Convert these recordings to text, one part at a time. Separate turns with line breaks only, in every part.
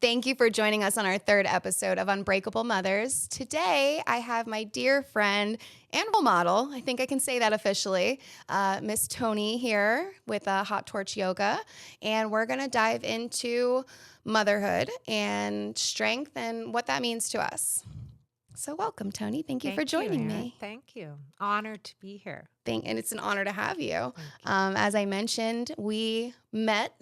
Thank you for joining us on our third episode of Unbreakable Mothers. Today, I have my dear friend and role model, I think I can say that officially, Miss Toni here with Hot Torch Yoga. And we're going to dive into motherhood and strength and what that means to us. So welcome, Toni. Thank you for joining me.
Thank you. Honored to be here.
And it's an honor to have you.
Thank you.
As I mentioned, we met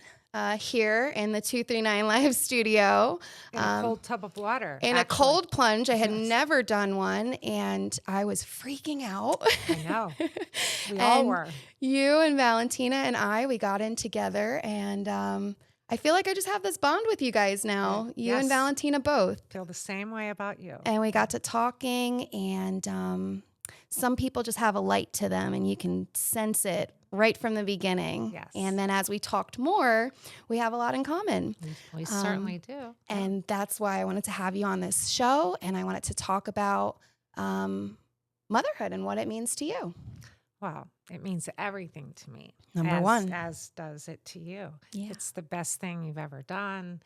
here in the 239 Live studio.
In a cold tub of water.
In
actually.
a cold plunge. I had never done one, and I was freaking out.
I know. We all were.
You and Valentina and we got in together, and I feel like I just have this bond with you guys now. You and Valentina both.
Feel the same way about you.
And we got to talking, and some people just have a light to them, and you can sense it right from the beginning.
Yes.
And then as we talked more, we have a lot in common.
We certainly do.
And that's why I wanted to have you on this show, and I wanted to talk about motherhood and what it means to you.
Wow. It means everything to me.
Number one.
As does it to you.
Yeah.
It's the best thing you've ever done.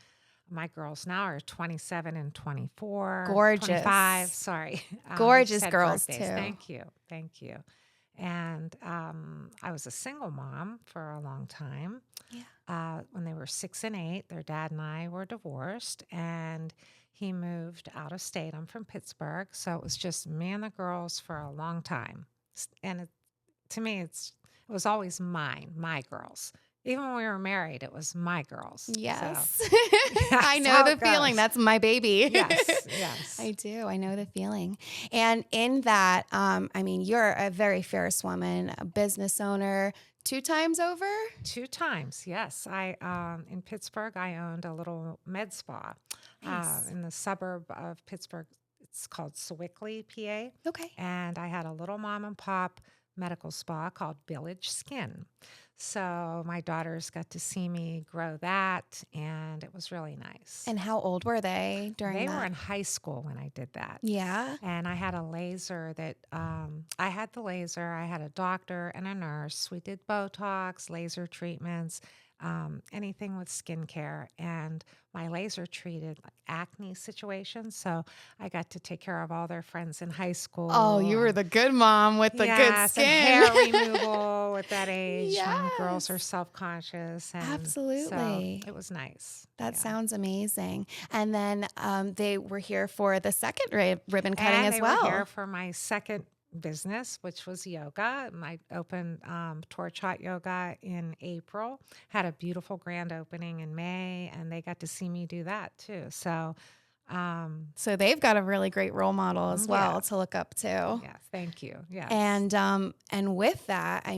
My girls now are 27 and 24.
Gorgeous.
25, sorry.
Gorgeous girls,
birthdays.
too.
Thank you. And I was a single mom for a long time.
Yeah.
When they were 6 and 8, their dad and I were divorced, and he moved out of state. I'm from Pittsburgh, so it was just me and the girls for a long time. And to me, it was always my girls. Even when we were married, it was my girls.
Yes.
So,
I know the feeling. That's my baby.
Yes.
I do. I know the feeling. And in that, you're a very fierce woman, a business owner, 2 times over?
2 times, yes. In Pittsburgh, I owned a little med spa.
Nice.
In the suburb of Pittsburgh. It's called Sewickley, PA.
Okay.
And I had a little mom and pop medical spa called Village Skin. So my daughters got to see me grow that, and it was really nice.
And how old were they during that?
They were in high school when I did that.
Yeah.
And I had a laser that, I had a doctor and a nurse. We did Botox, laser treatments, anything with skincare. And my laser treated acne situations. So I got to take care of all their friends in high school.
Oh, you were the good mom with the good skin.
And hair removal at that age when girls are self-conscious. And
absolutely.
So it was nice.
That sounds amazing. And then they were here for the second ribbon cutting as well.
They were here for my second business, which was yoga. I opened Torch Hot Yoga in April, had a beautiful grand opening in May, and they got to see me do that too. So
they've got a really great role model as well to look up to.
Yeah, thank you. Yeah.
And with that,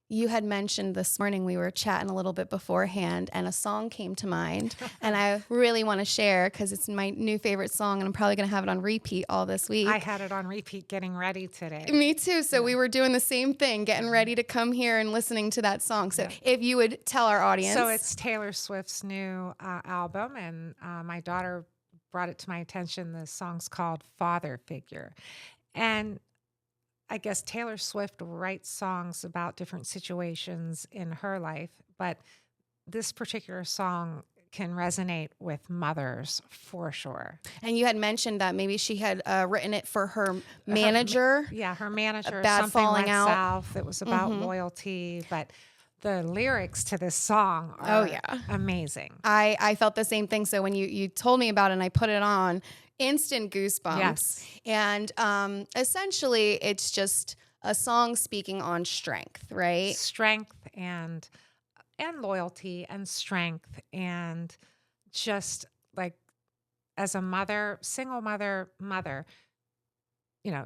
you had mentioned this morning, we were chatting a little bit beforehand, and a song came to mind, and I really want to share because it's my new favorite song, and I'm probably going to have it on repeat all this week.
I had it on repeat getting ready today.
Me too. So we were doing the same thing, getting ready to come here and listening to that song. So if you would tell our audience.
So it's Taylor Swift's new album, and my daughter brought it to my attention. The song's called Father Figure. And I guess Taylor Swift writes songs about different situations in her life, but this particular song can resonate with mothers for sure.
And you had mentioned that maybe she had written it for her manager.
Her manager.
Bad
Something
falling
went
out.
south. It was about loyalty, but the lyrics to this song are amazing.
I felt the same thing. So when you told me about it and I put it on, instant goosebumps.
Yes.
And essentially, it's just a song speaking on strength, right?
Strength and loyalty and strength, and just like as a mother, single mother,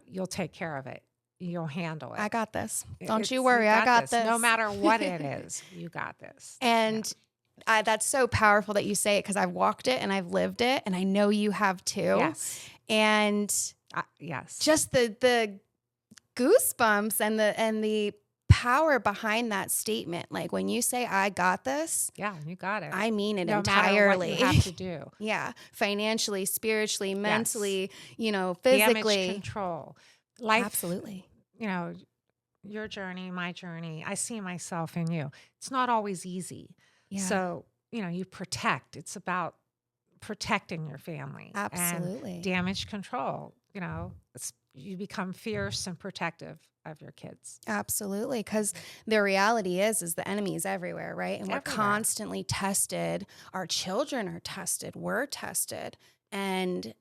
you'll take care of it. You'll handle it.
I got this. Don't you worry. I got this.
No matter what it is, you got this.
And that's so powerful that you say it because I've walked it and I've lived it, and I know you have too.
Yes.
And
yes,
just the goosebumps and the power behind that statement. Like when you say, I got this.
Yeah, you got it.
I mean it
no
entirely.
Matter what you have to do.
Yeah. Financially, spiritually, mentally,
Yes.
Physically.
Damage control. Life.
Absolutely.
Your journey, my journey. I see myself in you. It's not always easy.
Yeah.
So, you protect. It's about protecting your family
Absolutely.
and damage control. You become fierce and protective of your kids.
Absolutely, because the reality is the enemy is everywhere, right? And we're
Everywhere.
constantly tested. Our children are tested. We're tested. And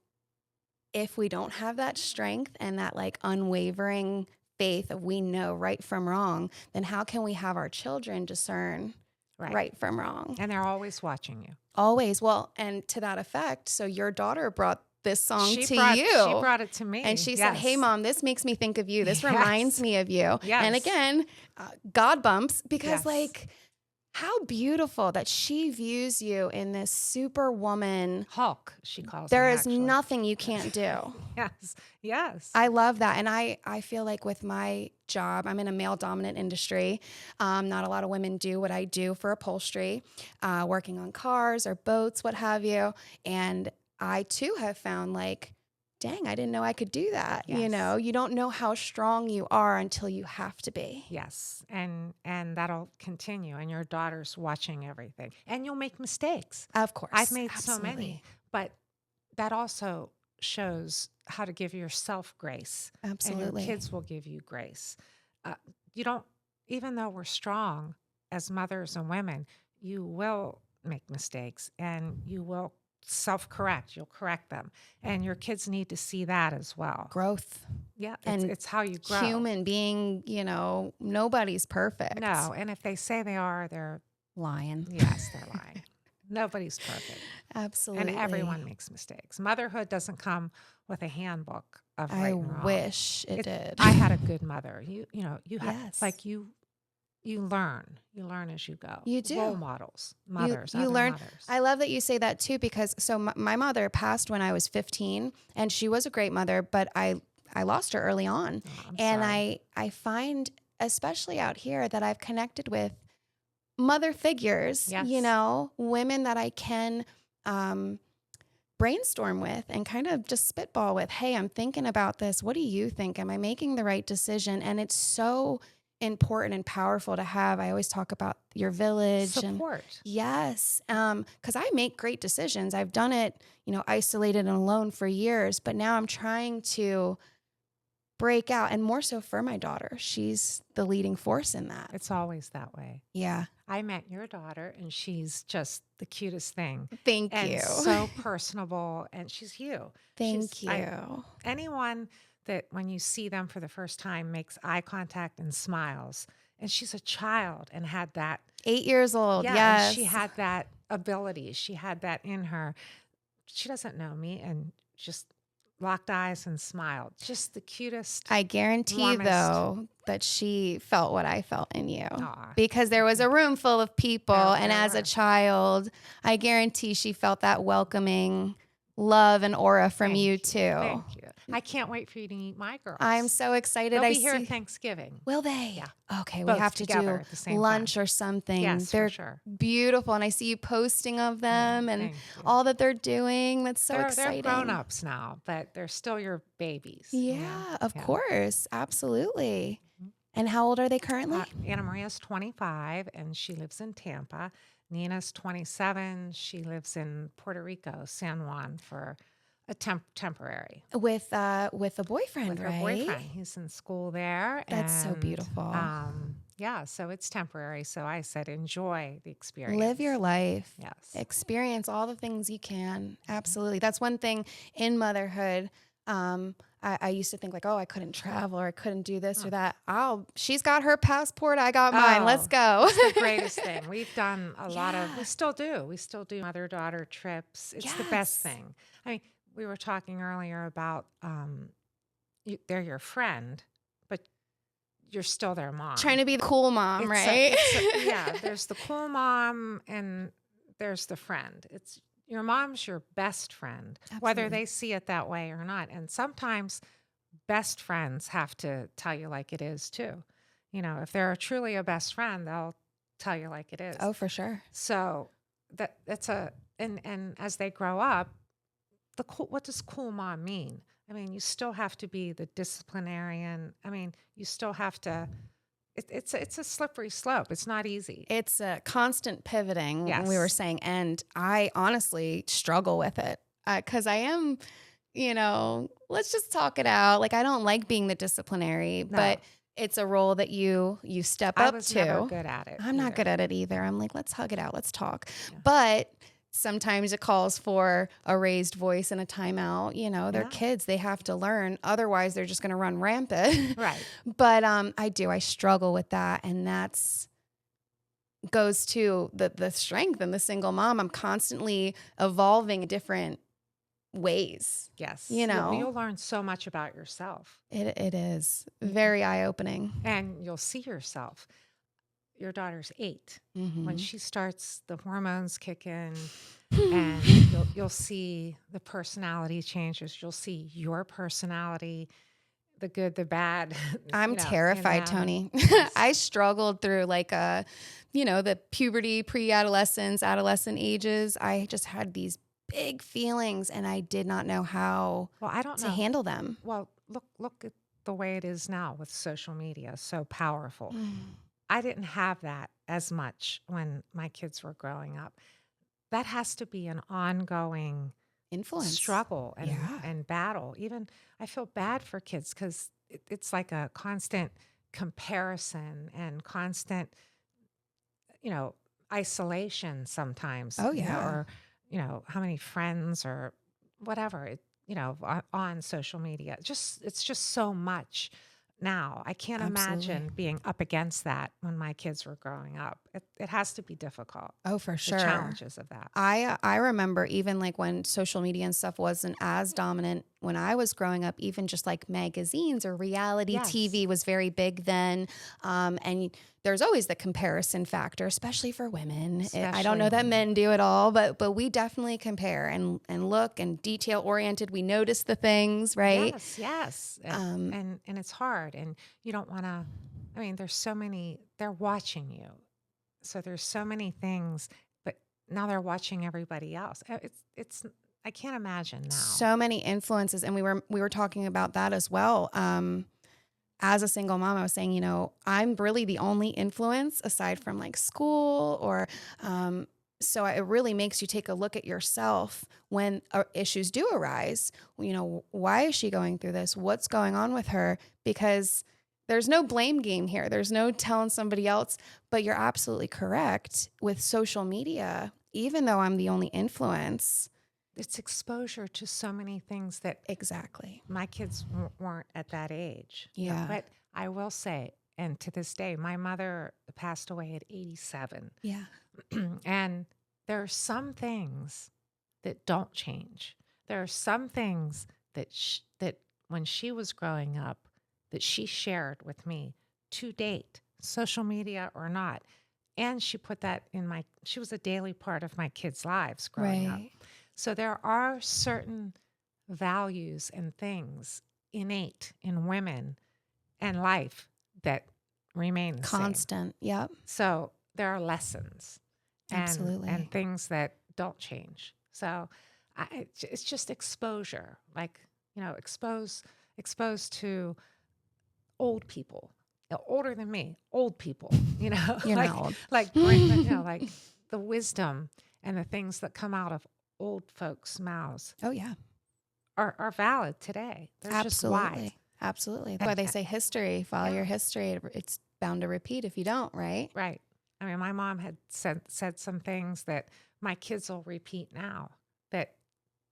if we don't have that strength and that like unwavering faith of we know right from wrong, then how can we have our children discern right from wrong?
And they're always watching you.
Always. Well, and to that effect, so your daughter brought this song to you.
She brought it to me.
And she said, hey, Mom, this makes me think of you. This
Yes.
reminds me of you.
Yes.
And again, God bumps because
Yes.
like how beautiful that she views you in this superwoman.
Hulk, she calls
There
me,
is
actually.
nothing you can't do.
Yes. Yes.
I love that. And I feel like with my job, I'm in a male dominant industry. Not a lot of women do what I do for upholstery, working on cars or boats, what have you. And I too have found like, dang, I didn't know I could do that.
Yes.
You know, you don't know how strong you are until you have to be.
Yes. And that'll continue. And your daughter's watching everything. And you'll make mistakes.
Of course.
I've made
Absolutely.
so many. But that also shows how to give yourself grace.
Absolutely.
And your kids will give you grace. You don't, even though we're strong as mothers and women, you will make mistakes and you will self-correct. You'll correct them. And your kids need to see that as well.
Growth.
Yeah.
And
it's how you grow.
Human being, you know, nobody's perfect.
No. And if they say they are, they're
lying.
Yes, they're lying. Nobody's perfect.
Absolutely.
And everyone makes mistakes. Motherhood doesn't come with a handbook of right
I
and wrong.
wish it did.
I had a good mother. You have
Yes.
like you learn. You learn as you go.
You do.
Role models, mothers,
You
other
learn.
mothers.
I love that you say that too, because so my mother passed when I was 15 and she was a great mother, but I lost her early on.
Oh, I'm
And
sorry.
I find, especially out here, that I've connected with mother figures,
Yes.
you know, women that I can brainstorm with and kind of just spitball with. Hey, I'm thinking about this. What do you think? Am I making the right decision? And it's so important and powerful to have. I always talk about your village and
Support.
yes, because I make great decisions. I've done it, you know, isolated and alone for years, but now I'm trying to break out, and more so for my daughter. She's the leading force in that.
It's always that way.
Yeah.
I met your daughter, and she's just the cutest thing.
Thank
And
you.
so personable, and she's you.
Thank you.
Anyone that when you see them for the first time makes eye contact and smiles, and she's a child and had that
8 years old.
yeah,
Yes.
and she had that ability. She had that in her. She doesn't know me, and just locked eyes and smiled. Just the cutest.
I guarantee
warmest.
though that she felt what I felt in you.
Aw.
Because there was a room full of people, and
there
as
were.
a child, I guarantee she felt that welcoming love and aura from
Thank
you too.
Thank you. I can't wait for you to meet my girls.
I'm so excited.
They'll
I
be here
see.
at Thanksgiving.
Will they?
Yeah.
Okay, we
Both
have to
together
do
at the same
lunch
time.
or something.
Yes,
They're
for sure.
beautiful, and I see you posting of them and
Thank you.
all that they're doing. That's so
they're
exciting.
grown-ups now, but they're still your babies. you know?
Yeah, of
Yeah.
course, absolutely.
Mhm.
And how old are they currently?
Anna Maria's 25, and she lives in Tampa. Nina's 27. She lives in Puerto Rico, San Juan, for a temporary.
With a boyfriend,
With her
right?
boyfriend. He's in school there.
That's so
and,
beautiful.
Yeah, so it's temporary. So I said, enjoy the experience.
Live your life.
Yes.
Experience all the things you can. Absolutely. That's one thing in motherhood. I used to think like, oh, I couldn't travel or I couldn't do this or that. She's got her passport. I got mine. Let's go.
It's the greatest thing. We've done a lot of,
Yeah.
we still do. We still do mother-daughter trips. It's the best
Yes.
thing. I mean, we were talking earlier about they're your friend, but you're still their mom.
Trying to be the cool mom,
It's
right?
yeah, there's the cool mom and there's the friend. It's your mom's your best friend, whether
Absolutely.
they see it that way or not. And sometimes best friends have to tell you like it is too. You know, if they're truly a best friend, they'll tell you like it is.
Oh, for sure.
So that's and as they grow up, what does cool mom mean? I mean, you still have to be the disciplinarian. I mean, you still have to it's a slippery slope. It's not easy.
It's a constant pivoting, we were
Yes.
saying, and I honestly struggle with it because I am, let's just talk it out. Like I don't like being the disciplinary, but
No,
it's a role that you step
I
up
was never
to.
good at it
I'm not good
either.
at it either. I'm like, let's hug it out, let's talk.
Yeah.
But sometimes it calls for a raised voice and a timeout. They're
Yeah.
kids; they have to learn. Otherwise, they're just going to run rampant.
Right.
But I struggle with that, and that's goes to the strength in the single mom. I'm constantly evolving in different ways.
Yes.
You know,
You'll learn so much about yourself.
it is
Y-
very eye opening.
And you'll see yourself. Your daughter's 8. When
Hmm.
she starts, the hormones kick in, and you'll see the personality changes. You'll see your personality, the good, the bad,
I'm
in
terrified,
them.
Tony.
Yes.
I struggled through like the puberty, pre-adolescence, adolescent ages. I just had these big feelings and I did not know how
Well, I don't
to
know.
handle them.
Well, look at the way it is now with social media, so powerful.
Mm.
I didn't have that as much when my kids were growing up. That has to be an ongoing
Influence.
struggle
Yeah.
and battle. Even I feel bad for kids because it's like a constant comparison and constant, you know, isolation sometimes,
Oh, yeah.
or, how many friends or whatever, on social media. It's just so much now. I can't
Absolutely.
imagine being up against that when my kids were growing up. It has to be difficult,
Oh, for
the
sure.
challenges of that.
I remember even like when social media and stuff wasn't as dominant when I was growing up, even just like magazines or reality
Yes,
TV was very big then. And there's always the comparison factor, especially for women. I don't
especially
know that
women.
men do it all, but we definitely compare and look and detail oriented. We notice the things, right?
Yes, yes.
Um,
And it's hard, and you don't want to. I mean, there's so many. They're watching you, so there's so many things, but now they're watching everybody else. It's. I can't imagine now.
so many influences, and we were talking about that as well. As a single mom, I was saying, I'm really the only influence aside from like school or, so it really makes you take a look at yourself when issues do arise. Why is she going through this? What's going on with her? Because there's no blame game here. There's no telling somebody else, but you're absolutely correct with social media. Even though I'm the only influence,
It's exposure to so many things that
exactly.
my kids weren't at that age.
Yeah.
But I will say, and to this day, my mother passed away at 87.
Yeah.
And there are some things that don't change. There are some things that when she was growing up that she shared with me to date, social media or not. And she put that she was a daily part of my kids' lives growing up.
Right.
So there are certain values and things innate in women and life that remain the same.
Constant. Yep.
So there are lessons and
Absolutely.
things that don't change. So it's just exposure, like exposed to old people, older than me, old people,
You're
like
not old.
like the wisdom and the things that come out of old folks' mouths
Oh, yeah.
are valid today. They're just wise.
Absolutely. Absolutely. That's why
And,
they say history, follow your
yeah,
history. It's bound to repeat if you don't, right?
right. I mean, my mom had said some things that my kids will repeat now that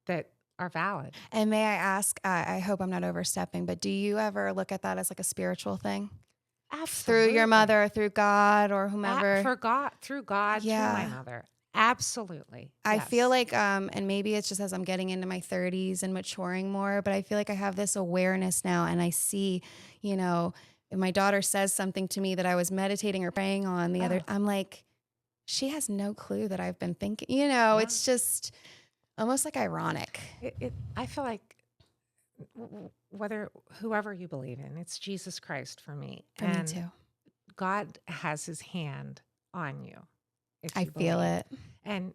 that are valid.
And may I ask, I hope I'm not overstepping, but do you ever look at that as like a spiritual thing through your
Absolutely.
mother, or through God or whomever?
For God, through God, through my
Yeah.
mother. Absolutely.
I feel
Yes.
like, and maybe it's just as I'm getting into my 30s and maturing more, but I feel like I have this awareness now and I see, you know, if my daughter says something to me that I was meditating or praying on
Oh,
I'm like, she has no clue that I've been thinking,
yeah.
it's just almost like ironic
I feel like whether whoever you believe in, it's Jesus Christ for me.
for me
And
too.
God has his hand on you if
I
you
feel
believe.
it.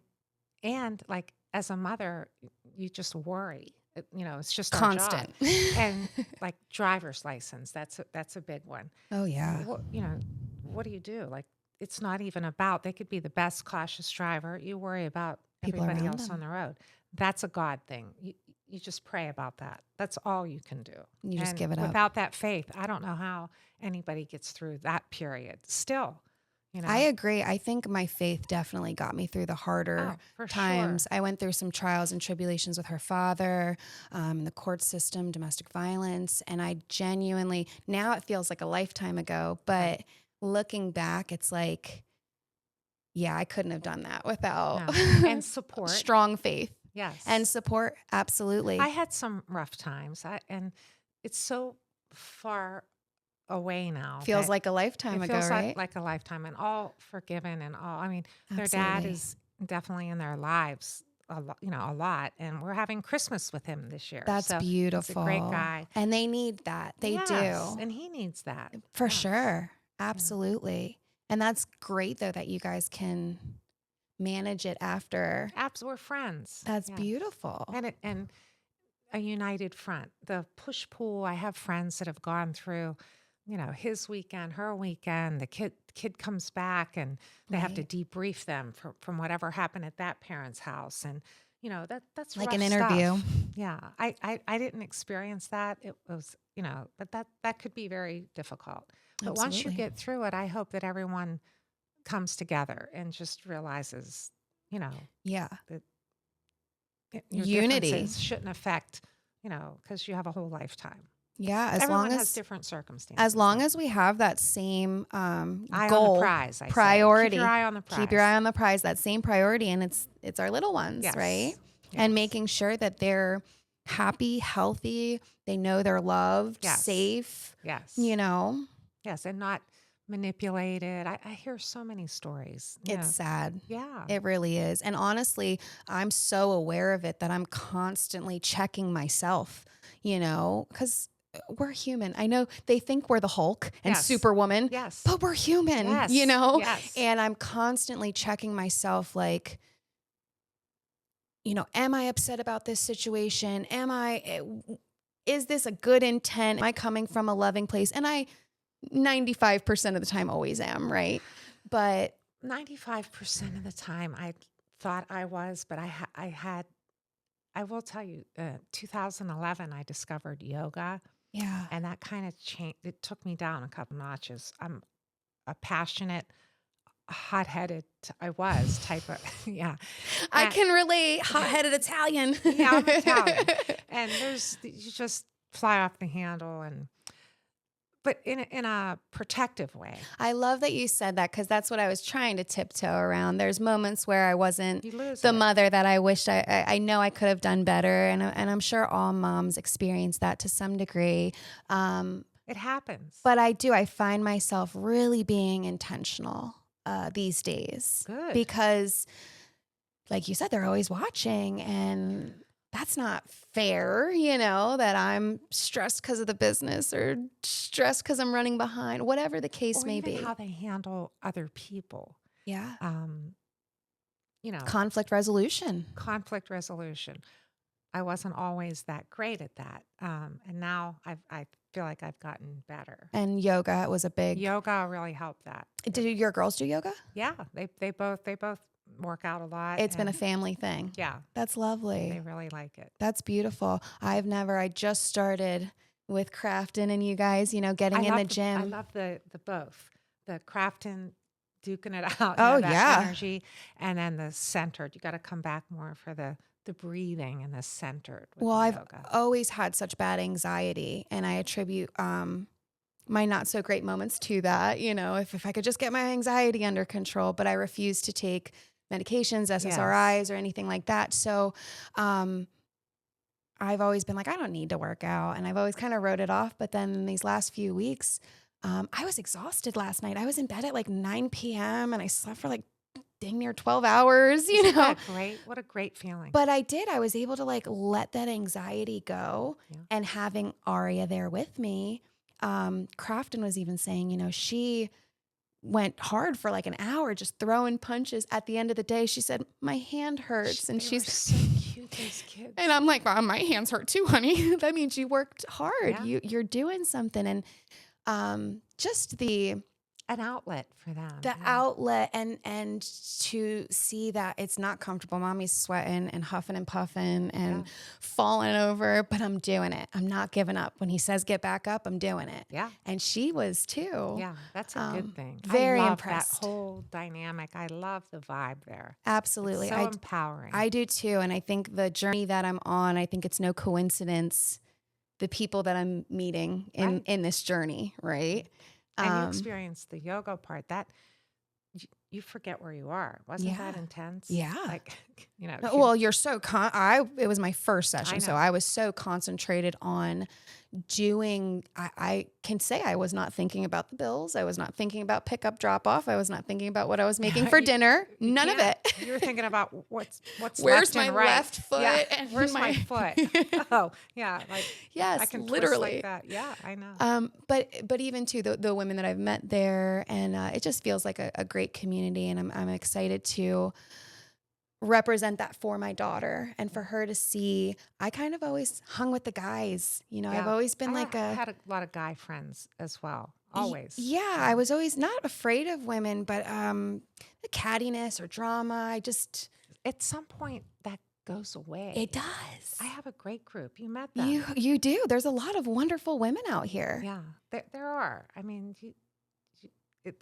And like as a mother, you just worry. It's just our job.
Constant.
And like driver's license, that's a big one.
Oh, yeah.
Well, what do you do? Like, it's not even about, they could be the best cautious driver. You worry about
People
everybody
around
else on
them.
the road. That's a God thing. You just pray about that. That's all you can do.
You just
And
give it up.
without that faith, I don't know how anybody gets through that period. Still,
I agree. I think my faith definitely got me through the harder
Oh, for
times.
sure.
I went through some trials and tribulations with her father, the court system, domestic violence. And I genuinely, now it feels like a lifetime ago, but looking back, it's like, yeah, I couldn't have done that without
No. And support.
strong faith
Yes.
and support. Absolutely.
I had some rough times. And it's so far away now
Feels
that
like a lifetime
it
ago,
feels
right?
like a lifetime, and all forgiven and all. I mean, their dad
Absolutely.
is definitely in their lives a lot, a lot. And we're having Christmas with him this year.
That's
So he's a great
beautiful.
guy.
And they need that. They
Yes.
do.
And he needs that.
For
Yes.
sure.
Yeah.
Absolutely. And that's great though that you guys can manage it after.
We're friends.
That's
Yes.
beautiful.
And a united front. The push pull. I have friends that have gone through, his weekend, her weekend. The kid comes back, and they have to
Right.
debrief them from whatever happened at that parent's house, and that's
Like
rough
an interview.
stuff. Yeah, I didn't experience that. It was, but that could be very difficult. But once you
Absolutely.
get through it, I hope that everyone comes together and just realizes,
Yeah.
that your
Unity.
differences shouldn't affect, because you have a whole lifetime.
Yeah.
Everyone has different circumstances.
as long
so.
as we have that same
Eye on the
goal,
prize, I say.
priority,
Keep your eye on the prize.
keep your eye on the prize, that same priority, and it's our little ones,
Yes.
right?
Yes.
And making sure that they're happy, healthy, they know they're loved,
Yes.
safe,
Yes.
Yes,
and not manipulated. I hear so many stories.
it's sad.
Yeah.
It really is. And honestly, I'm so aware of it that I'm constantly checking myself, because we're human. I know they think we're the Hulk and
Yes.
Superwoman,
Yes.
but we're human,
Yes. Yes.
And I'm constantly checking myself like, am I upset about this situation? Is this a good intent? Am I coming from a loving place? And I 95% of the time always am, right? But
95% of the time I thought I was, but I will tell you, 2011, I discovered yoga,
yeah,
and that kind of changed. It took me down a couple notches. I'm a passionate, hot-headed, I was type of, yeah.
I
And-
can relate. Hot-headed Italian.
Yeah, I'm Italian. And you just fly off the handle, but in a protective way.
I love that you said that because that's what I was trying to tiptoe around. There's moments where I wasn't
You lose
the
it.
mother that I wished I know I could have done better. And I'm sure all moms experience that to some degree.
It happens.
But I find myself really being intentional these days.
Good.
Because like you said, they're always watching, and that's not fair, that I'm stressed because of the business or stressed because I'm running behind, whatever the case
Or
may
even
be.
how they handle other people.
Yeah.
Conflict
resolution.
resolution. I wasn't always that great at that. And now I feel like I've gotten better.
And yoga was a big.
Yoga really helped that.
Do your girls do yoga?
Yeah, they both work out a lot.
It's been a family thing.
Yeah,
That's
they
lovely.
really like it.
That's beautiful. I just started with Crafton and you guys, getting in the gym.
I love the both. The Crafton duking it out.
Oh,
that
yeah.
energy, and then the centered. You got to come back more for the breathing and the centered. With
Well,
the
I've
yoga.
always had such bad anxiety, and I attribute my not so great moments to that. If I could just get my anxiety under control, but I refuse to take medications, SSRIs, or anything like that. So I've always been like, I don't need to work out, and I've always kind of wrote it off. But then in these last few weeks, I was exhausted last night. I was in bed at like 9 p.m. and I slept for like dang near 12 hours,
Isn't that great? What a great feeling.
But I was able to like let that anxiety go.
Yeah.
And having Aria there with me, Crafton was even saying, she went hard for like an hour, just throwing punches. At the end of the day, she said, my hand hurts. And
They were
she's
so cute, those kids.
and I'm like, well, my hands hurt too, honey. That means you worked hard.
Yeah.
You're doing something. And just the
an outlet for them.
The outlet and to see that it's not comfortable. Mommy's sweating and huffing and puffing and falling over, but I'm doing it. I'm not giving up. When he says get back up, I'm doing it.
Yeah.
And she was too.
Yeah, that's a good thing.
Very
I love
impressed.
that whole dynamic. I love the vibe there.
Absolutely.
It's so empowering.
I do too. And I think the journey that I'm on, I think it's no coincidence the people that I'm meeting in this journey, right?
And you experience the yoga part that you forget where you are. Wasn't that intense?
Yeah.
Like,
Well, you're so it was my first session. So I was so concentrated on doing, I can say I was not thinking about the bills. I was not thinking about pickup drop off. I was not thinking about what I was making for dinner. None of it.
You were thinking about what's
where's
left
my
and right.
left foot?
Yeah.
And
where's my foot? Oh, yeah. Like,
yes,
I can
literally.
twist like that. Yeah, I know.
But even too the women that I've met there, and it just feels like a great community, and I'm excited to represent that for my daughter and for her to see. I kind of always hung with the guys, I've always been
I had a lot of guy friends as well. Always.
Yeah. I was always not afraid of women, but the cattiness or drama,
at some point that goes away.
It does.
I have a great group. You met them.
You do. There's a lot of wonderful women out here.
Yeah, there are. I mean,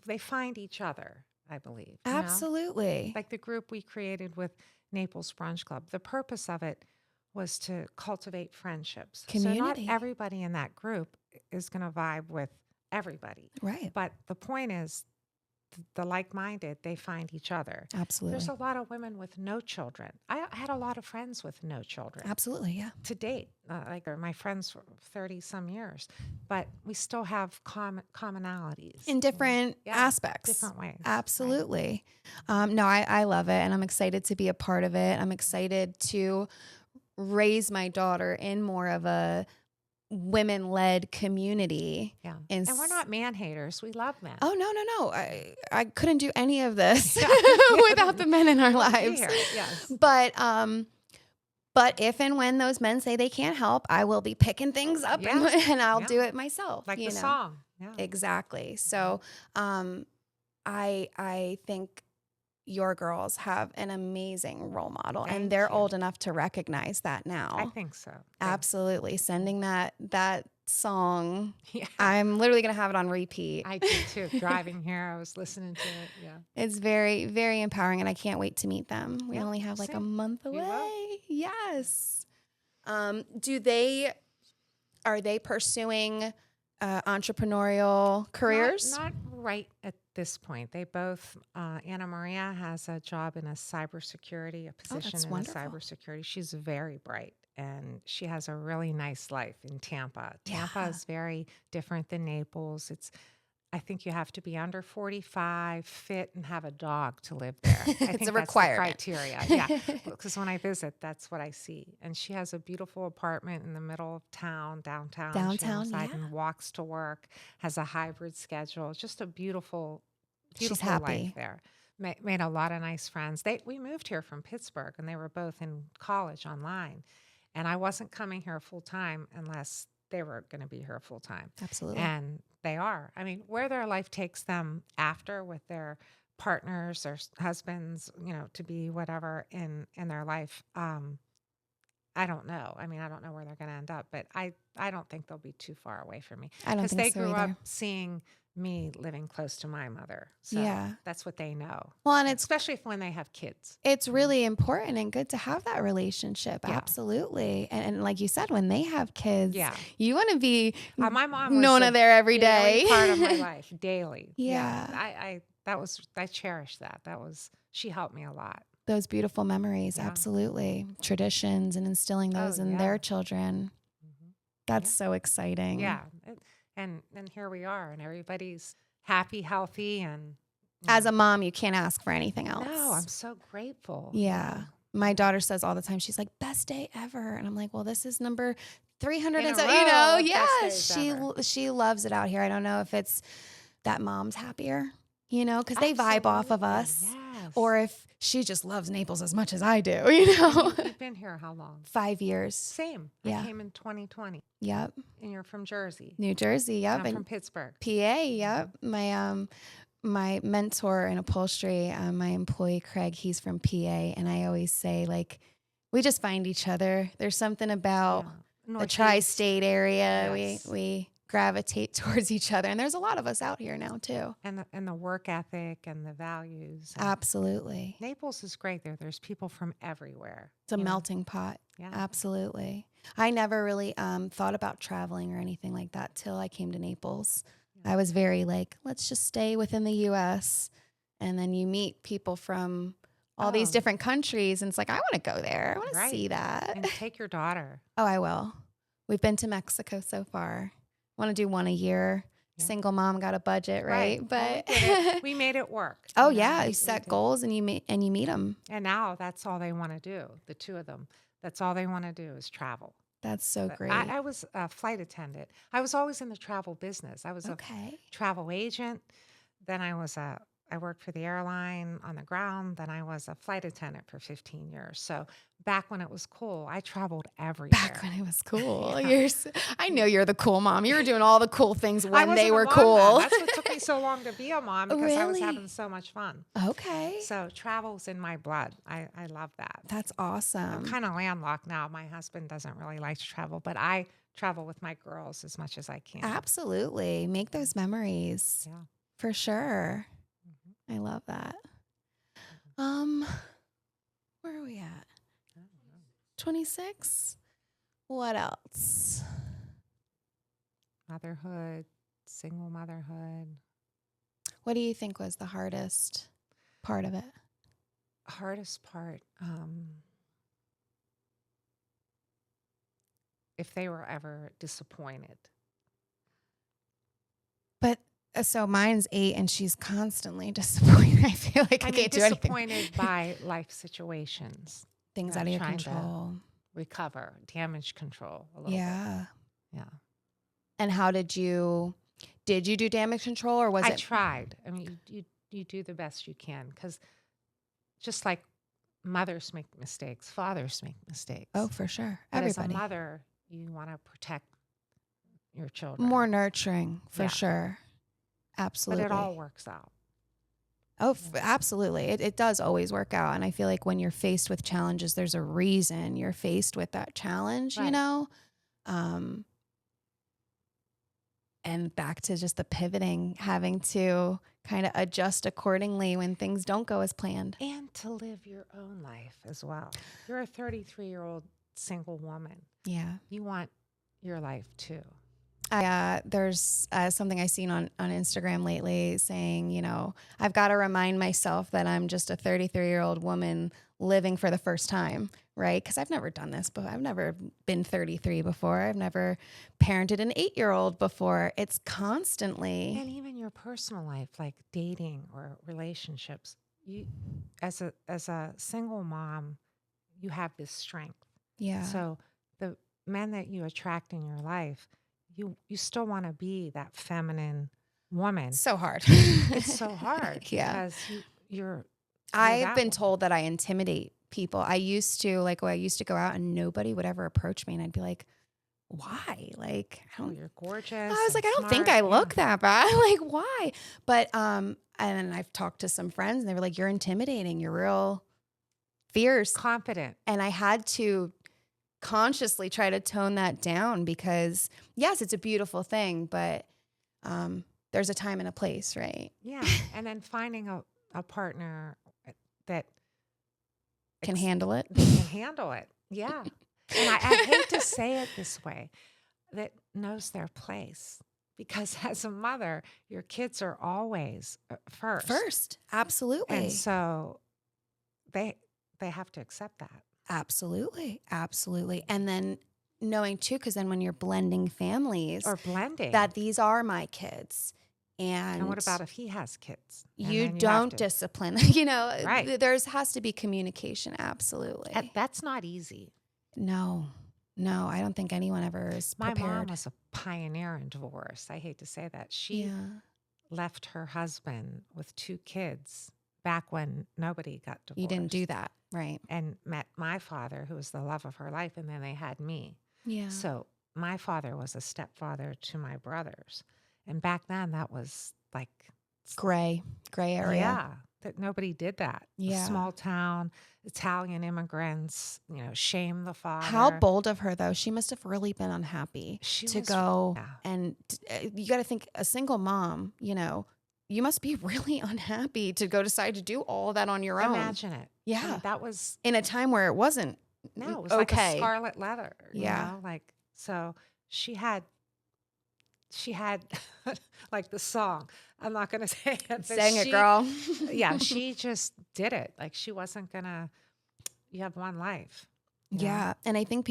they find each other, I believe.
Absolutely.
Like the group we created with Naples Brunch Club. The purpose of it was to cultivate friendships.
Community.
So not everybody in that group is going to vibe with everybody.
Right.
But the point is, the like-minded, they find each other.
Absolutely.
There's a lot of women with no children. I had a lot of friends with no children.
Absolutely, yeah.
To date, they're my friends for 30 some years, but we still have commonalities
in different aspects,
different ways.
Absolutely. Right. No, I love it, and I'm excited to be a part of it. I'm excited to raise my daughter in more of a women-led community.
Yeah. And we're not man haters. We love men.
Oh, no. I couldn't do any of this without the men in our lives.
Yes.
But if and when those men say they can't help, I will be picking things up and I'll do it myself.
Like the song. Yeah.
Exactly. So I think your girls have an amazing role model, and they're old enough to recognize that now.
I think so.
Absolutely. Sending that song. Yeah. I'm literally going to have it on repeat.
I do too. Driving here, I was listening to it. Yeah.
It's very, very empowering, and I can't wait to meet them. We only have like a month away. Yes. Are they pursuing entrepreneurial careers?
Not right at this point. They both, Anna Maria has a job in a cybersecurity, a position in cybersecurity. She's very bright, and she has a really nice life in Tampa. Tampa is very different than Naples. I think you have to be under 45, fit, and have a dog to live there. I think
it's a
that's
requirement.
The criteria. Yeah, because when I visit, that's what I see. And she has a beautiful apartment in the middle of town, downtown. And walks to work, has a hybrid schedule. Just a beautiful life there. Made a lot of nice friends. We moved here from Pittsburgh, and they were both in college online. And I wasn't coming here full time unless they were going to be here full time.
Absolutely.
And they are. I mean, where their life takes them after with their partners or husbands, to be whatever in their life, I don't know. I mean, I don't know where they're going to end up, but I don't think they'll be too far away from me.
I don't think so
because they grew
either.
up seeing me living close to my mother. So that's what they know.
Well, and it's
especially when they have kids.
It's really important and good to have that relationship. Yeah. Absolutely. And like you said, when they have kids, you want to be
my mom was
Nona there every day.
part of my life daily.
Yeah.
I cherish that. She helped me a lot.
Those beautiful memories. Yeah. Absolutely. Traditions and instilling those in their children. Mm-hmm. That's so exciting.
Yeah. And here we are, and everybody's happy, healthy, and
as a mom, you can't ask for anything else.
No, I'm so grateful.
Yeah. My daughter says all the time, she's like, best day ever. And I'm like, well, this is number 300. And so, yes, she loves it out here. I don't know if it's that mom's happier, because they vibe off of
Absolutely.
us.
Yes.
Or if she just loves Naples as much as I do,
And you've been here how long?
5 years.
Same.
Yeah.
I came in 2020.
Yep.
And you're from Jersey.
New Jersey. Yep.
I'm
And
from Pittsburgh.
PA. Yep. My mentor in upholstery, my employee Craig, he's from PA, and I always say, like, we just find each other. There's something about the
Northeast.
tri-state area.
Yes.
We gravitate towards each other, and there's a lot of us out here now too.
And the work ethic and the values.
Absolutely.
Naples is great there. There's people from everywhere.
It's a melting pot.
Yeah.
Absolutely. I never really thought about traveling or anything like that till I came to Naples. I was very like, let's just stay within the U.S. And then you meet people from all these different countries. And it's like, I want to go there. I want to see that.
And take your daughter.
Oh, I will. We've been to Mexico so far. Want to do one a year. Yeah. Single mom got a budget, right? But
we made it work.
Oh, yeah. You set goals and you meet them.
And now that's all they want to do. The two of them. That's all they want to do is travel.
That's so great.
I was a flight attendant. I was always in the travel business. I was a travel agent. Then I worked for the airline on the ground. Then I was a flight attendant for 15 years. So back when it was cool, I traveled everywhere.
Back when it was cool. I know you're the cool mom. You were doing all the cool things when they were cool.
That's what took me so long to be a mom, because I was having so much fun.
Okay.
So travel's in my blood. I love that.
That's awesome.
I'm kind of landlocked now. My husband doesn't really like to travel, but I travel with my girls as much as I can.
Absolutely. Make those memories.
Yeah.
For sure. I love that. Where are we at? 26? What else?
Motherhood, single motherhood.
What do you think was the hardest part of it?
Hardest part, if they were ever disappointed.
But so mine's 8 and she's constantly disappointed. I feel like I can't do anything.
Disappointed by life situations.
Things out of your control.
Recover, damage control a little bit.
Yeah. And how did you do damage control, or was it?
I tried. I mean, you do the best you can, because just like mothers make mistakes, fathers make mistakes.
Oh, for sure.
But
everybody.
As a mother, you want to protect your children.
More nurturing, for sure. Absolutely.
But it all works out.
Oh, absolutely. It does always work out. And I feel like when you're faced with challenges, there's a reason you're faced with that challenge, you know? And back to just the pivoting, having to kind of adjust accordingly when things don't go as planned.
And to live your own life as well. You're a 33-year-old single woman.
Yeah.
You want your life too.
There's something I've seen on Instagram lately saying, I've got to remind myself that I'm just a 33-year-old woman living for the first time, right? Because I've never done this, but I've never been 33 before. I've never parented an 8-year-old before. It's constantly.
And even your personal life, like dating or relationships, you, as a single mom, you have this strength.
Yeah.
So the men that you attract in your life, you still want to be that feminine woman.
So hard.
It's so hard.
Yeah.
Because
I've been told that I intimidate people. I used to go out and nobody would ever approach me, and I'd be like, why? Like,
you're gorgeous.
I was like, I don't think I look that bad. Like, why? But and then I've talked to some friends, and they were like, you're intimidating. You're real fierce,
confident.
And I had to consciously try to tone that down, because yes, it's a beautiful thing, but there's a time and a place, right?
Yeah. And then finding a partner that
can handle it.
They can handle it. Yeah. And I hate to say it this way, that knows their place, because as a mother, your kids are always first.
Absolutely.
And so they have to accept that.
Absolutely. And then knowing too, because then when you're blending families, that these are my kids. And
what about if he has kids?
You don't discipline,
right.
There has to be communication. Absolutely.
That's not easy.
No, I don't think anyone ever is prepared.
My mom was a pioneer in divorce. I hate to say that. She left her husband with 2 kids back when nobody got divorced.
You didn't do that, right?
And met my father, who was the love of her life, and then they had me.
Yeah.
So my father was a stepfather to my brothers. And back then that was like,
Gray area.
yeah, that nobody did that.
Yeah.
A small town, Italian immigrants, shame the father.
How bold of her, though. She must have really been unhappy to go.
Yeah.
And you got to think, a single mom, you must be really unhappy to go decide to do all that on your own.
Imagine it.
Yeah.
I mean, that was
in a time where it wasn't.
No, it was
okay.
like a scarlet letter.
Yeah.
So she had like the song. I'm not going to say it.
Sang it, girl.
Yeah, she just did it. Like she wasn't going to, you have one life.
Yeah. And I think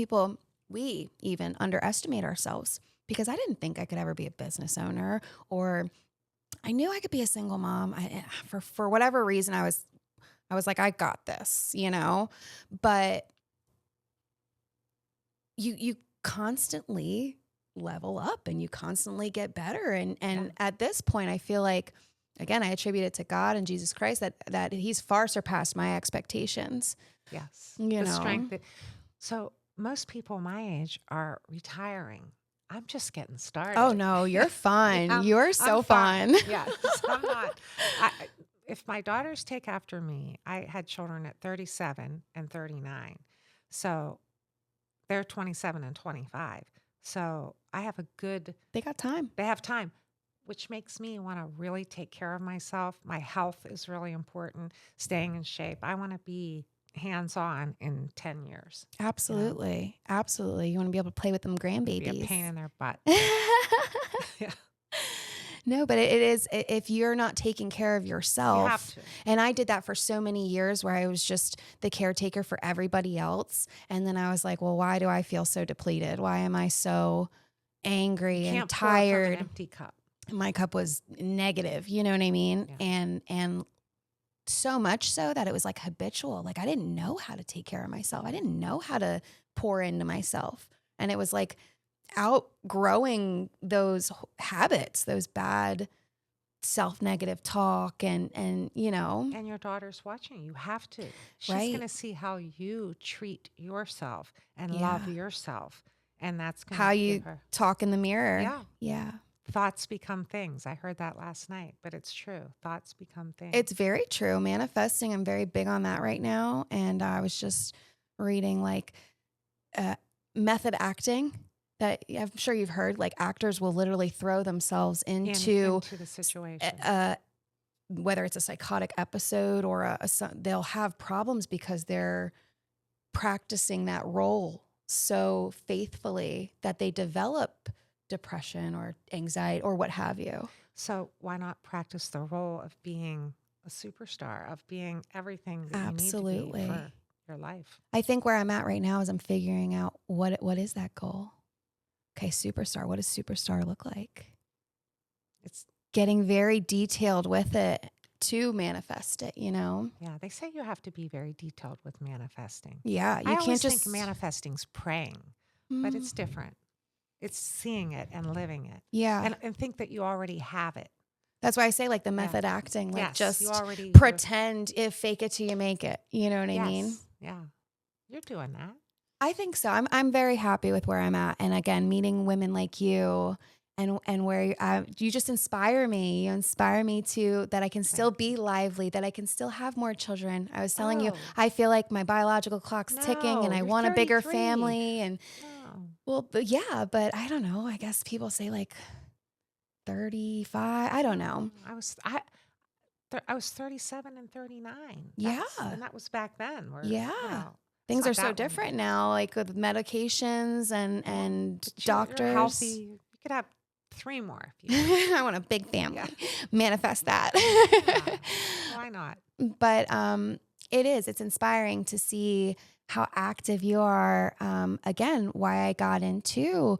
we even underestimate ourselves, because I didn't think I could ever be a business owner, or I knew I could be a single mom. For whatever reason, I was like, I got this, but you constantly level up and you constantly get better. And at this point, I feel like, again, I attribute it to God and Jesus Christ that he's far surpassed my expectations.
Yes.
The
strength. So most people my age are retiring. I'm just getting started.
Oh no, you're fun.
Yeah,
you're so fun.
Yeah, I'm not. If my daughters take after me, I had children at 37 and 39. So they're 27 and 25. So I have
They got time.
They have time, which makes me want to really take care of myself. My health is really important, staying in shape. I want to be hands-on in 10 years.
Absolutely. Absolutely. You want to be able to play with them grandbabies.
Be a pain in their butt. Yeah.
No, but it is, if you're not taking care of yourself.
You have to.
And I did that for so many years, where I was just the caretaker for everybody else. And then I was like, well, why do I feel so depleted? Why am I so angry and tired?
Pour from an empty cup.
My cup was negative, you know what I mean?
Yeah.
And so much so that it was like habitual. Like I didn't know how to take care of myself. I didn't know how to pour into myself. And it was like outgrowing those habits, those bad self-negative talk and
And your daughter's watching. You have to. She's
Right.
going to see how you treat yourself and love yourself. And that's going to
how
give
you
her.
talk in the mirror.
Yeah.
Yeah.
Thoughts become things. I heard that last night, but it's true. Thoughts become things.
It's very true. Manifesting, I'm very big on that right now. And I was just reading method acting that I'm sure you've heard. Like actors will literally throw themselves into
the situation.
Whether it's a psychotic episode or they'll have problems because they're practicing that role so faithfully that they develop depression or anxiety or what have you.
So why not practice the role of being a superstar, of being everything that
Absolutely.
you need to be for your life?
I think where I'm at right now is I'm figuring out what is that goal. Okay, superstar. What does superstar look like?
It's
getting very detailed with it to manifest it,
Yeah, they say you have to be very detailed with manifesting.
Yeah, you
I
can't
always
just
think manifesting's praying, but it's different. It's seeing it and living it.
Yeah.
And think that you already have it.
That's why I say like the method acting, like
Yes,
just
you already
pretend if fake it till you make it. You know what I mean?
Yeah. You're doing that.
I think so. I'm very happy with where I'm at. And again, meeting women like you and where you just inspire me. You inspire me that I can still be lively, that I can still have more children. I was telling you, I feel like my biological clock's ticking and I
you're
want a bigger
33.
family. And
No.
well, but I don't know. I guess people say like 35. I don't know.
I was 37 and 39.
Yeah.
And that was back then. Where,
Yeah. Things are so different now, like with medications and doctors.
You're healthy. You could have 3 more if you
I want a big family. Yeah. Manifest that.
Yeah. Why not?
But it's inspiring to see how active you are. Again, why I got into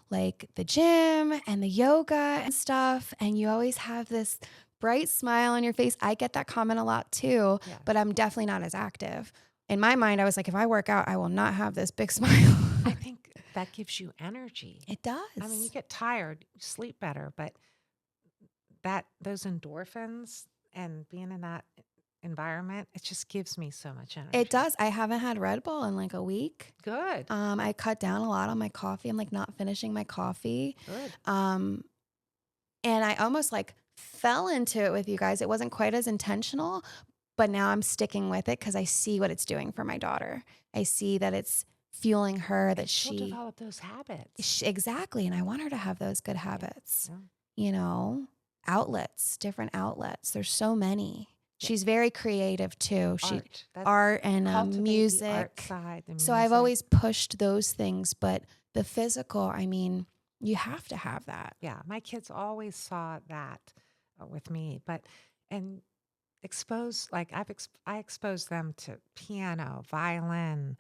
like the gym and the yoga and stuff. And you always have this bright smile on your face. I get that comment a lot too, but I'm definitely not as active. In my mind, I was like, if I work out, I will not have this big smile.
I think that gives you energy.
It does.
I mean, you get tired, you sleep better, but those endorphins and being in that environment, it just gives me so much energy.
It does. I haven't had Red Bull in like a week.
Good.
I cut down a lot on my coffee. I'm like not finishing my coffee.
Good.
And I almost like fell into it with you guys. It wasn't quite as intentional, but now I'm sticking with it because I see what it's doing for my daughter. I see that it's fueling her, that
She'll develop those habits.
Exactly. And I want her to have those good habits, outlets, different outlets. There's so many. She's very creative too. Art and music.
The art side, the
so I've always pushed those things, but the physical, I mean, you have to have that.
Yeah, my kids always saw that with me, and I exposed them to piano, violin,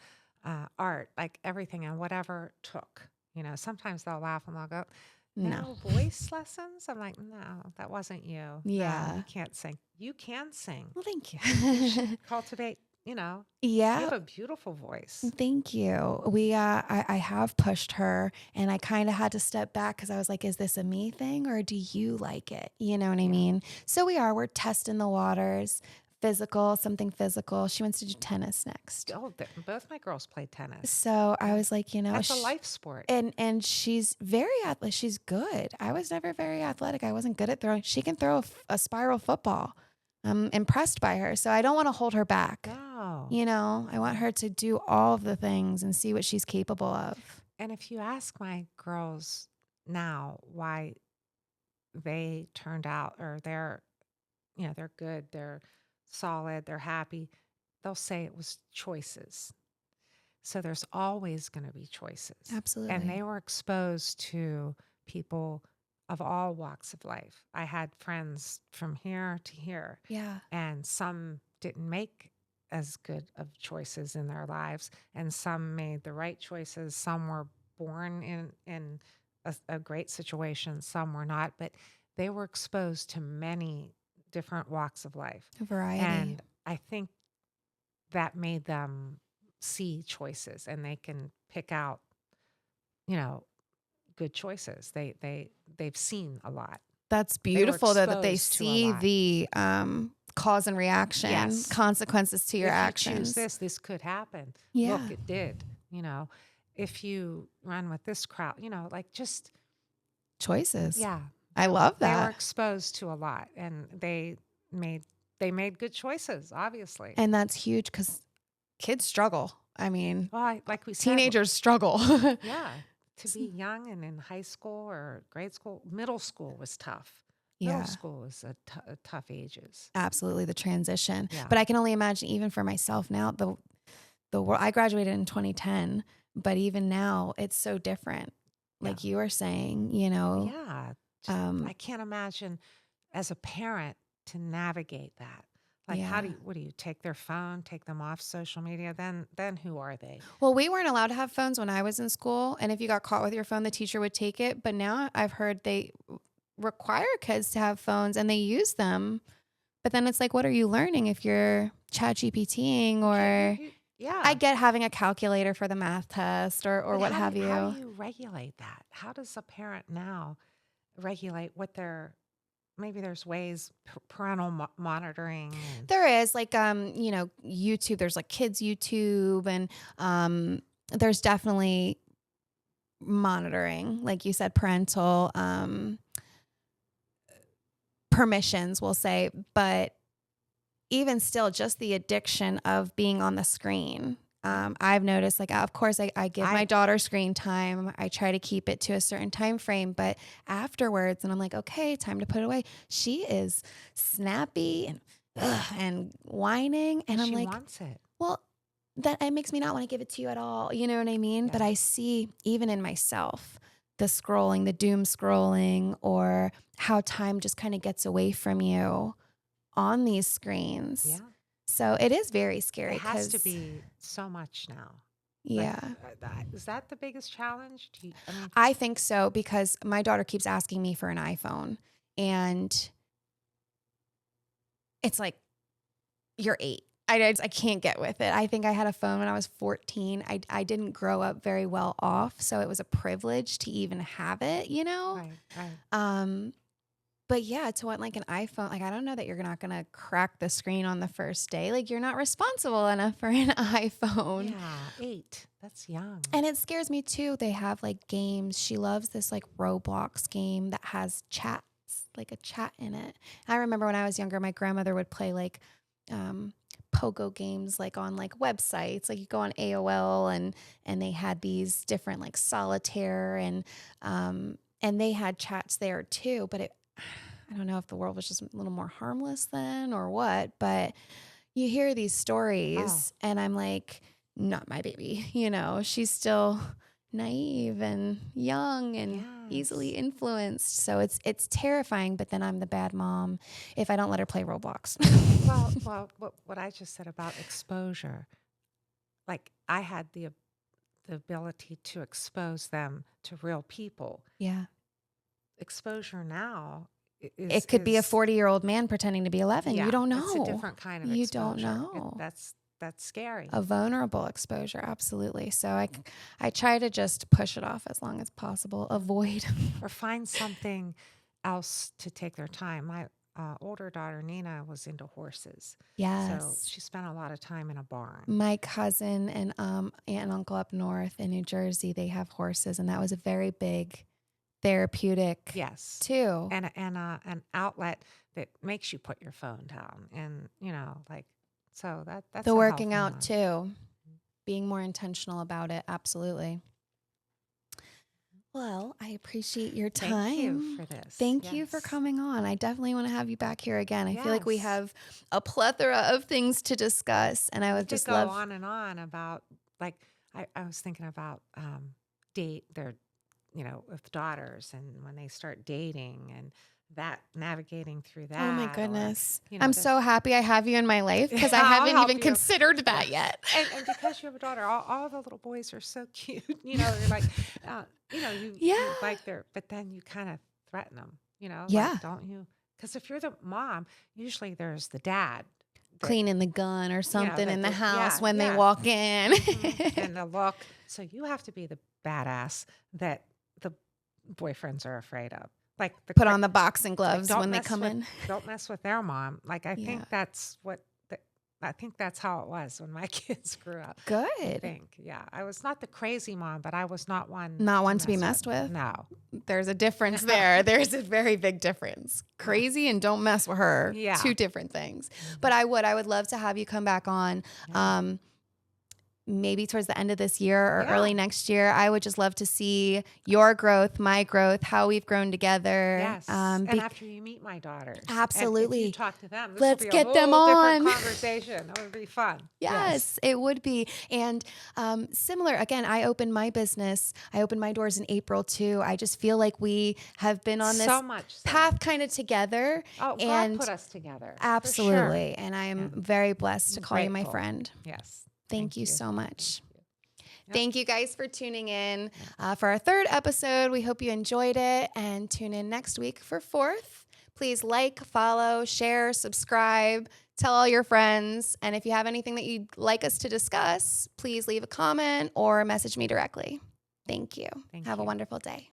art, like everything, and whatever took. Sometimes they'll laugh and they'll go, "No voice lessons." I'm like, "No, that wasn't you.
Yeah,
no, you can't sing. You can sing.
Well, thank you.
You should cultivate."
Yeah.
You have a beautiful voice.
Thank you. I have pushed her, and I kind of had to step back because I was like, is this a me thing or do you like it? You know what I mean? So we're testing the waters, something physical. She wants to do tennis next.
Oh, both my girls play tennis.
So I was like,
that's a life sport.
And she's very athletic. She's good. I was never very athletic. I wasn't good at throwing. She can throw a spiral football. I'm impressed by her. So I don't want to hold her back.
No.
I want her to do all of the things and see what she's capable of.
And if you ask my girls now why they turned out, or they're good, they're solid, they're happy, they'll say it was choices. So there's always going to be choices.
Absolutely.
And they were exposed to people of all walks of life. I had friends from here to here.
Yeah.
And some didn't make as good of choices in their lives, and some made the right choices. Some were born in a great situation, some were not, but they were exposed to many different walks of life.
A variety.
And I think that made them see choices, and they can pick out, good choices. They've seen a lot.
That's beautiful though, that they see the cause and reaction, consequences to your actions.
If you choose this could happen.
Yeah.
Look, it did. If you run with this crowd, like just
choices.
Yeah.
I love that.
They were exposed to a lot, and they made good choices, obviously.
And that's huge because kids struggle. I mean,
like we said,
teenagers struggle.
Yeah. To be young and in high school or grade school, middle school was tough.
Yeah.
Middle school is a tough ages.
Absolutely, the transition.
Yeah.
But I can only imagine, even for myself now, the world. I graduated in 2010, but even now, it's so different. Like you were saying,
Yeah. I can't imagine as a parent to navigate that. Like, what do you take their phone, take them off social media? Then who are they?
Well, we weren't allowed to have phones when I was in school. And if you got caught with your phone, the teacher would take it. But now I've heard they require kids to have phones and they use them. But then it's like, what are you learning if you're chat GPTing or I get having a calculator for the math test or what have you.
How do you regulate that? How does a parent now regulate what they're... Maybe there's ways, parental monitoring.
There is YouTube, there's like kids YouTube, and there's definitely monitoring, like you said, parental permissions, we'll say. But even still, just the addiction of being on the screen. I've noticed, of course, I give my daughter screen time. I try to keep it to a certain time frame, but afterwards, and I'm like, okay, time to put it away. She is snappy and whining, and I'm like,
she wants it.
Well, that it makes me not want to give it to you at all. You know what I mean? Yeah. But I see even in myself the scrolling, the doom scrolling, or how time just kind of gets away from you on these screens.
Yeah.
So it is very scary.
It has to be so much now.
Yeah.
Is that the biggest challenge?
I think so, because my daughter keeps asking me for an iPhone, and it's like, you're 8. I can't get with it. I think I had a phone when I was 14. I didn't grow up very well off, so it was a privilege to even have it,
Right.
But yeah, to want like an iPhone, like I don't know that you're not gonna crack the screen on the first day. Like you're not responsible enough for an iPhone.
Yeah, 8. That's young.
And it scares me too. They have like games. She loves this like Roblox game that has chats, like a chat in it. I remember when I was younger, my grandmother would play like um, pogo games, like on like websites. Like you go on AOL, and they had these different like solitaire, and they had chats there too. But I don't know if the world was just a little more harmless then or what. But you hear these
Oh,
stories, and I'm like, not my baby. She's still naive and young and easily
yes.
influenced. So it's terrifying, but then I'm the bad mom if I don't let her play Roblox.
Well, what I just said about exposure, like I had the ability to expose them to real people.
Yeah.
Exposure now
It could be a
is
40-year-old man pretending to be 11. You
yeah,
don't
it's a
know.
different kind of
You don't
exposure.
know.
That's scary.
A vulnerable exposure, absolutely. So I try to just push it off as long as possible. Avoid.
Or find something else to take their time. My older daughter Nina was into horses, so
Yes.
she spent a lot of time in a barn.
My cousin and aunt and uncle up north in New Jersey, they have horses, and that was a very big therapeutic
Yes,
too.
and an outlet that makes you put your phone down, and like so that's
The
a
working
healthy
out
one.
too, being more intentional about it. Absolutely. Well, I appreciate your
Thank you
time.
for this.
Thank you for
Yes,
coming on. I definitely want to have you back here again. I feel like we
yes.
have a plethora of things to discuss, and I
We
would
could
just
go
love.
on and on about like I was thinking about date their with daughters and when they start dating and that navigating through
Oh my
that or
goodness.
you know
I'm
the
so happy I have you in my life because I
I'll
haven't
help
even
you.
considered that
Yes.
yet.
And because you have a daughter, all the little boys are so cute. You're like, you
Yeah.
like their, but then you kind of threaten them, like,
Yeah.
don't you? Because if you're the mom, usually there's the dad that,
Cleaning the gun or something in
that
the
they're,
house
yeah,
when they
yeah.
walk in.
And the look. So you have to be the badass that the boyfriends are afraid of. Like
Put on the boxing
like
gloves when they come in.
don't mess with their mom. Like
Yeah.
I think that's how it was when my kids grew up. I
Good.
think. Yeah. I was not the crazy mom, but I was not one
Not
to
one to be
mess with.
messed with.
No.
There's a difference
No.
there. There's a very big difference.
Yeah.
Crazy and don't mess with her.
Yeah.
Two different things. But
Mhm.
I would love to have you come back on.
Yeah.
Um, maybe towards the end of this year or
Yeah.
early next year. I would just love to see your growth, my growth, how we've grown together.
Yes. And after you meet my daughters, and if you
Absolutely.
talk to them, this will
Let's
be a
get them
whole different
on.
conversation. It would be fun. Yes.
Yes, it would be. And similar, again, I opened my business. I opened my doors in April too. I just feel like we have been on
So
this
much so.
path kind of together.
Oh, God
And
put us together for sure.
absolutely. And I am
And
very blessed to
I'm
call you my
grateful.
friend.
Yes.
Thank
Thank
you
you.
so
Thank
much.
you. Yep.
Thank you guys for tuning in
Yep.
for our third episode. We hope you enjoyed it and tune in next week for fourth. Please like, follow, share, subscribe, tell all your friends. And if you have anything that you'd like us to discuss, please leave a comment or message me directly. Thank you.
Thank
Have a
you.
wonderful day.